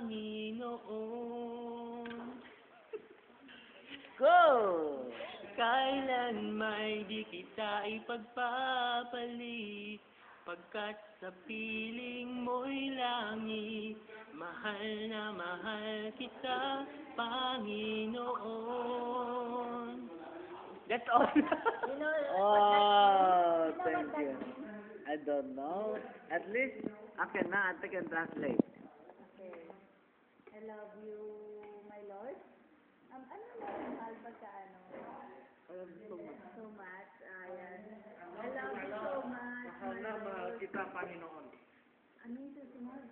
Panginoon. Go! Kailan may di kita ipagpapali, pagkat sa piling mo'y langit, mahal na mahal kita, Panginoon. That's all. Oh, thank you. I don't know. At least, okay na, I can translate. Okay. I love you, my Lord. Ano na mahal pagka ano? I love you so much. So much. Ayan. I love you so much. Mahal na mahal kita, Panginoon. Ano yung susunod?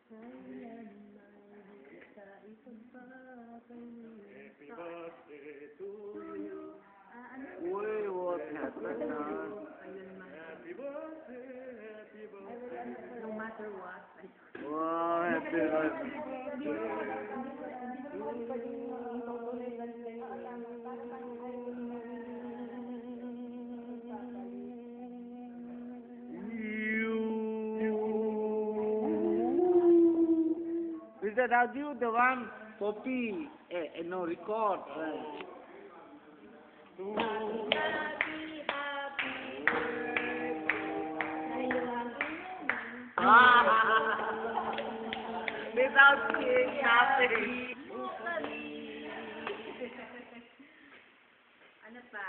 Kailan may di kita ipagpapali. Happy birthday to Ano? Uy, what happened na? Happy birthday, happy birthday. No matter what. Wow, happy birthday. Is that audio the one copy? No, record. Without seeing nothing. Ano pa?